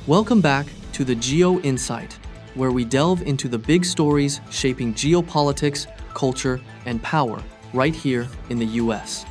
Welcome back to the GeoInsight, where we delve into the big stories shaping geopolitics, culture, and power right here in the US.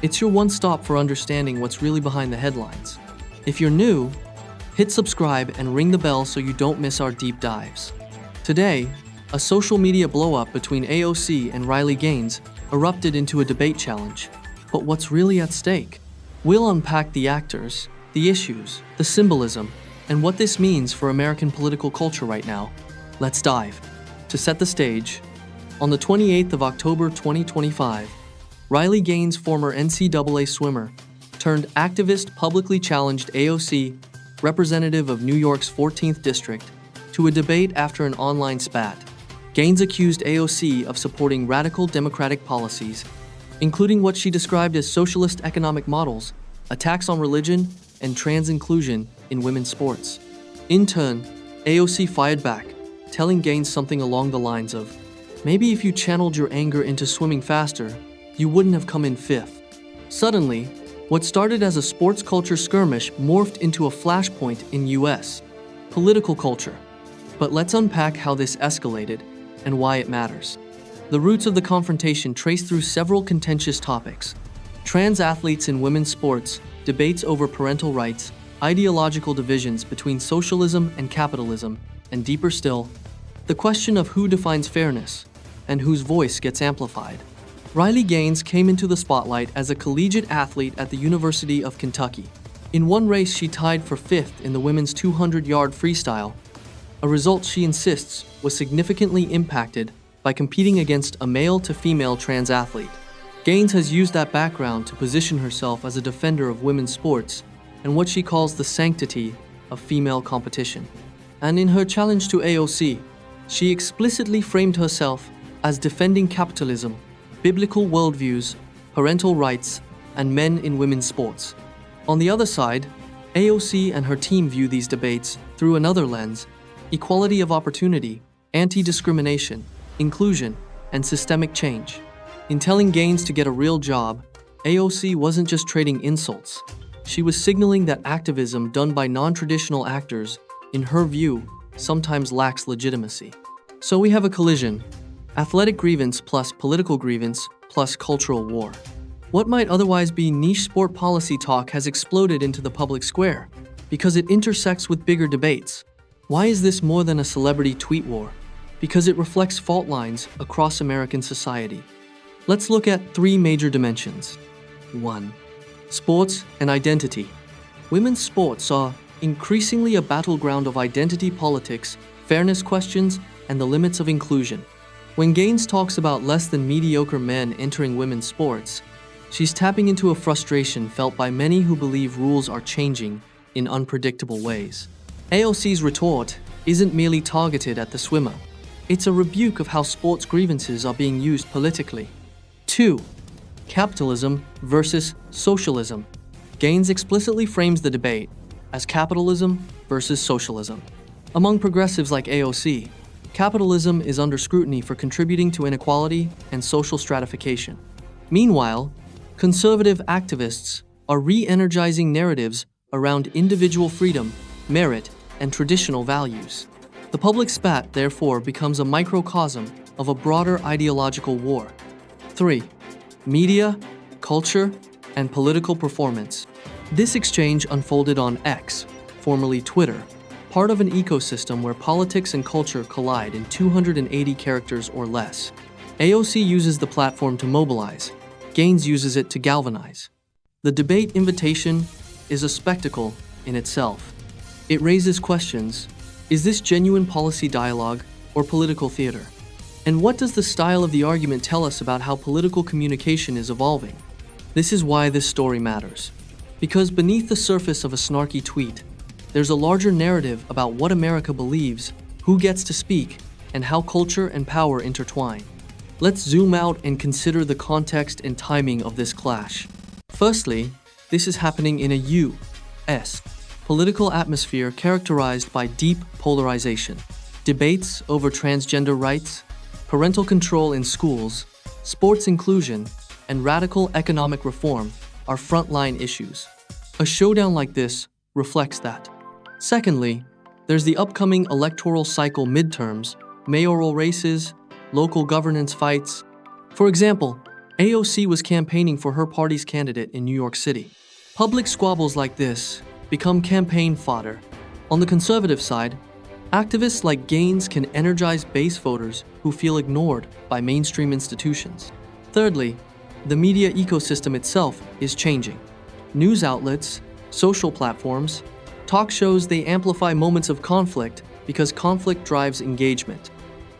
It's your one stop for understanding what's really behind the headlines. If you're new, hit subscribe and ring the bell so you don't miss our deep dives. Today, a social media blow-up between AOC and Riley Gaines erupted into a debate challenge. But what's really at stake? We'll unpack the actors, the issues, the symbolism, and what this means for American political culture right now. Let's dive. To set the stage, on the 28th of October 2025, Riley Gaines, former NCAA swimmer, turned activist, publicly challenged AOC, representative of New York's 14th District, to a debate after an online spat. Gaines accused AOC of supporting radical democratic policies, including what she described as socialist economic models, attacks on religion, and trans inclusion in women's sports. In turn, AOC fired back, telling Gaines something along the lines of, "Maybe if you channeled your anger into swimming faster, you wouldn't have come in fifth." Suddenly, what started as a sports culture skirmish morphed into a flashpoint in US political culture. But let's unpack how this escalated and why it matters. The roots of the confrontation trace through several contentious topics: trans athletes in women's sports, debates over parental rights, ideological divisions between socialism and capitalism, and deeper still, the question of who defines fairness and whose voice gets amplified. Riley Gaines came into the spotlight as a collegiate athlete at the University of Kentucky. In one race, she tied for fifth in the women's 200-yard freestyle, a result she insists was significantly impacted by competing against a male-to-female trans athlete. Gaines has used that background to position herself as a defender of women's sports and what she calls the sanctity of female competition. And in her challenge to AOC, she explicitly framed herself as defending capitalism, biblical worldviews, parental rights, and men in women's sports. On the other side, AOC and her team view these debates through another lens: equality of opportunity, anti-discrimination, inclusion, and systemic change. In telling Gaines to get a real job, AOC wasn't just trading insults. She was signaling that activism done by non-traditional actors, in her view, sometimes lacks legitimacy. So we have a collision: athletic grievance plus political grievance plus cultural war. What might otherwise be niche sport policy talk has exploded into the public square because it intersects with bigger debates. Why is this more than a celebrity tweet war? Because it reflects fault lines across American society. Let's look at three major dimensions. 1. Sports and identity. Women's sports are increasingly a battleground of identity politics, fairness questions, and the limits of inclusion. When Gaines talks about less than mediocre men entering women's sports, she's tapping into a frustration felt by many who believe rules are changing in unpredictable ways. AOC's retort isn't merely targeted at the swimmer. It's a rebuke of how sports grievances are being used politically. 2. Capitalism versus socialism. Gaines explicitly frames the debate as capitalism versus socialism. Among progressives like AOC, capitalism is under scrutiny for contributing to inequality and social stratification. Meanwhile, conservative activists are re-energizing narratives around individual freedom, merit, and traditional values. The public spat, therefore, becomes a microcosm of a broader ideological war. 3. Media, culture, and political performance. This exchange unfolded on X, formerly Twitter, part of an ecosystem where politics and culture collide in 280 characters or less. AOC uses the platform to mobilize. Gaines uses it to galvanize. The debate invitation is a spectacle in itself. It raises questions: is this genuine policy dialogue or political theater? And what does the style of the argument tell us about how political communication is evolving? This is why this story matters. Because beneath the surface of a snarky tweet, there's a larger narrative about what America believes, who gets to speak, and how culture and power intertwine. Let's zoom out and consider the context and timing of this clash. Firstly, this is happening in a U.S. political atmosphere characterized by deep polarization. Debates over transgender rights, parental control in schools, sports inclusion, and radical economic reform are frontline issues. A showdown like this reflects that. Secondly, there's the upcoming electoral cycle midterms, mayoral races, local governance fights. For example, AOC was campaigning for her party's candidate in New York City. Public squabbles like this become campaign fodder. On the conservative side, activists like Gaines can energize base voters who feel ignored by mainstream institutions. Thirdly, the media ecosystem itself is changing. News outlets, social platforms, talk shows, they amplify moments of conflict because conflict drives engagement.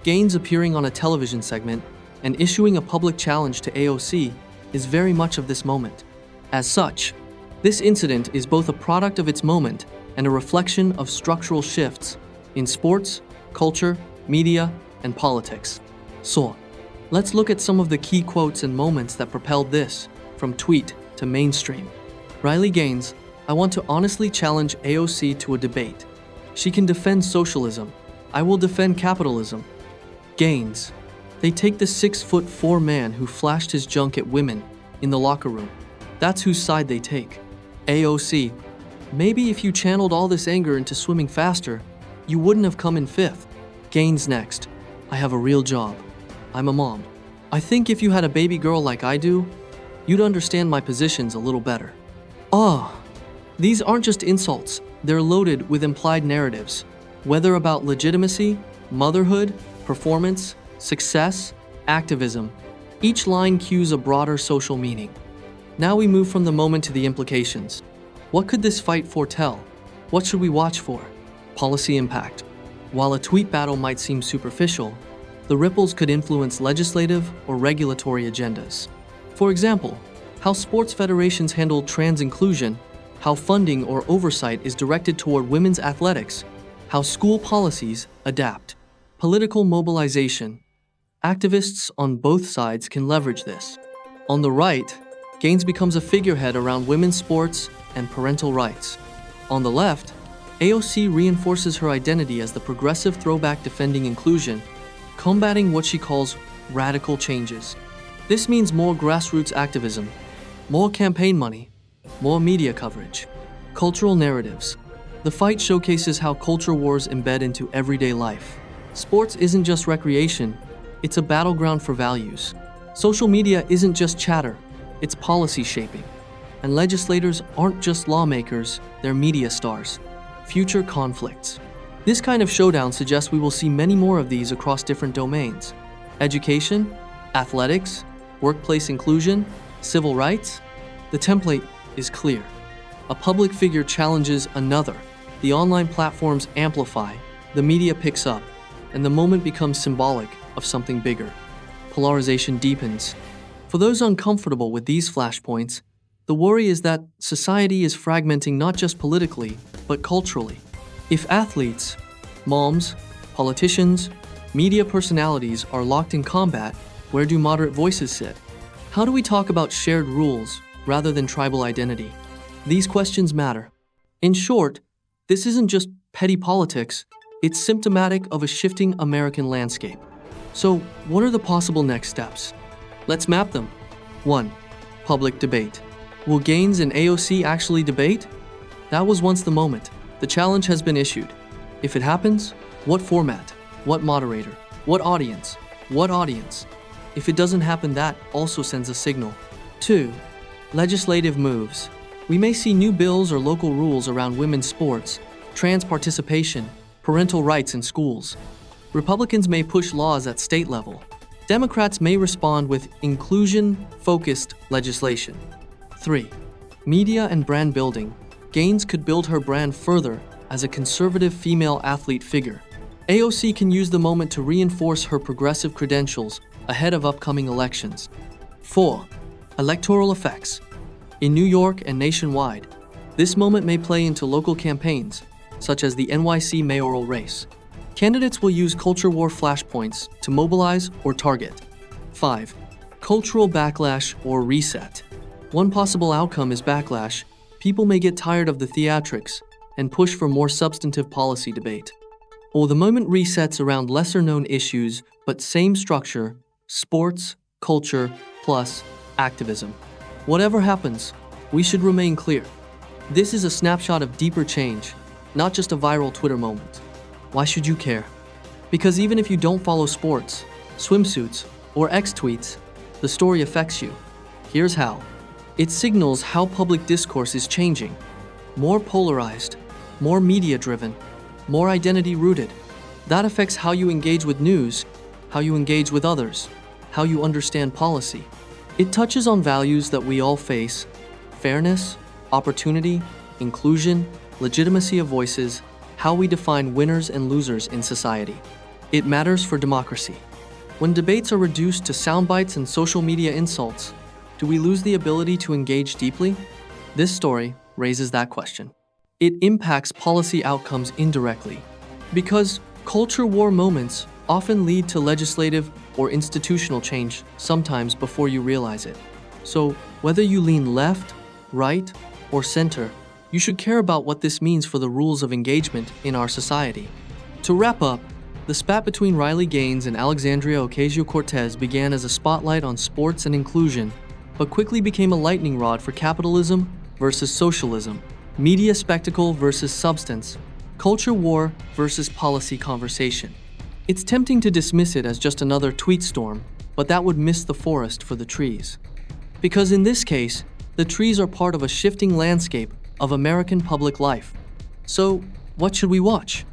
Gaines appearing on a television segment and issuing a public challenge to AOC is very much of this moment. As such, this incident is both a product of its moment and a reflection of structural shifts in sports, culture, media, and politics. So, let's look at some of the key quotes and moments that propelled this from tweet to mainstream. Riley Gaines, I want to honestly challenge AOC to a debate. She can defend socialism. I will defend capitalism. Gaines, they take the 6'4" man who flashed his junk at women in the locker room. That's whose side they take. AOC, maybe if you channeled all this anger into swimming faster, you wouldn't have come in fifth. Gaines next, I have a real job. I'm a mom. I think if you had a baby girl like I do, you'd understand my positions a little better. These aren't just insults, they're loaded with implied narratives, whether about legitimacy, motherhood, performance, success, activism. Each line cues a broader social meaning. Now we move from the moment to the implications. What could this fight foretell? What should we watch for? Policy impact. While a tweet battle might seem superficial, the ripples could influence legislative or regulatory agendas. For example, how sports federations handle trans inclusion, how funding or oversight is directed toward women's athletics, how school policies adapt. Political mobilization. Activists on both sides can leverage this. On the right, Gaines becomes a figurehead around women's sports and parental rights. On the left, AOC reinforces her identity as the progressive throwback defending inclusion, combating what she calls radical changes. This means more grassroots activism, more campaign money, more media coverage. Cultural narratives. The fight showcases how culture wars embed into everyday life. Sports isn't just recreation, it's a battleground for values. Social media isn't just chatter, it's policy shaping. And legislators aren't just lawmakers, they're media stars. Future conflicts. This kind of showdown suggests we will see many more of these across different domains. Education, athletics, workplace inclusion, civil rights. The template is clear. A public figure challenges another. The online platforms amplify, the media picks up, and the moment becomes symbolic of something bigger. Polarization deepens. For those uncomfortable with these flashpoints, the worry is that society is fragmenting not just politically, but culturally. If athletes, moms, politicians, media personalities are locked in combat, where do moderate voices sit? How do we talk about shared rules rather than tribal identity? These questions matter. In short, this isn't just petty politics, it's symptomatic of a shifting American landscape. So, what are the possible next steps? Let's map them. 1. Public debate. Will Gaines and AOC actually debate? That was once the moment. The challenge has been issued. If it happens, what format? What moderator? What audience? What audience? If it doesn't happen, that also sends a signal. 2. Legislative moves. We may see new bills or local rules around women's sports, trans participation, parental rights in schools. Republicans may push laws at state level. Democrats may respond with inclusion-focused legislation. 3. Media and brand building. Gaines could build her brand further as a conservative female athlete figure. AOC can use the moment to reinforce her progressive credentials ahead of upcoming elections. 4. Electoral effects. In New York and nationwide, this moment may play into local campaigns, such as the NYC mayoral race. Candidates will use culture war flashpoints to mobilize or target. 5. Cultural backlash or reset. One possible outcome is backlash. People may get tired of the theatrics and push for more substantive policy debate. Or the moment resets around lesser-known issues but same structure: sports, culture, plus activism. Whatever happens, we should remain clear. This is a snapshot of deeper change, not just a viral Twitter moment. Why should you care? Because even if you don't follow sports, swimsuits, or X tweets, the story affects you. Here's how. It signals how public discourse is changing. More polarized, more media-driven, more identity-rooted. That affects how you engage with news, how you engage with others, how you understand policy. It touches on values that we all face: fairness, opportunity, inclusion, legitimacy of voices, how we define winners and losers in society. It matters for democracy. When debates are reduced to soundbites and social media insults, do we lose the ability to engage deeply? This story raises that question. It impacts policy outcomes indirectly, because culture war moments often lead to legislative or institutional change, sometimes before you realize it. So, whether you lean left, right, or center, you should care about what this means for the rules of engagement in our society. To wrap up, the spat between Riley Gaines and Alexandria Ocasio-Cortez began as a spotlight on sports and inclusion, but quickly became a lightning rod for capitalism versus socialism, media spectacle versus substance, culture war versus policy conversation. It's tempting to dismiss it as just another tweet storm, but that would miss the forest for the trees. Because in this case, the trees are part of a shifting landscape of American public life. So, what should we watch?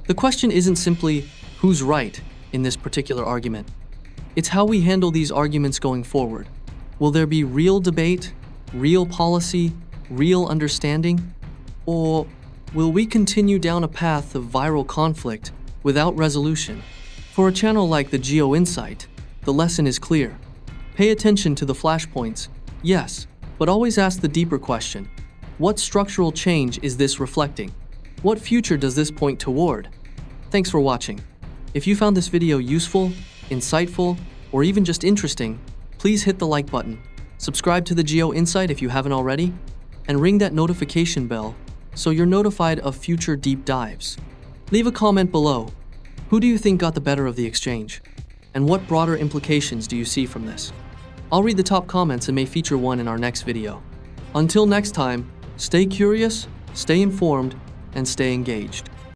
The question isn't simply who's right in this particular argument. It's how we handle these arguments going forward. Will there be real debate, real policy, real understanding? Or will we continue down a path of viral conflict without resolution? For a channel like the GeoInsight, the lesson is clear. Pay attention to the flashpoints, yes, but always ask the deeper question. What structural change is this reflecting? What future does this point toward? Thanks for watching. If you found this video useful, insightful, or even just interesting, please hit the like button, subscribe to the GeoInsight if you haven't already, and ring that notification bell so you're notified of future deep dives. Leave a comment below. Who do you think got the better of the exchange? And what broader implications do you see from this? I'll read the top comments and may feature one in our next video. Until next time, stay curious, stay informed, and stay engaged.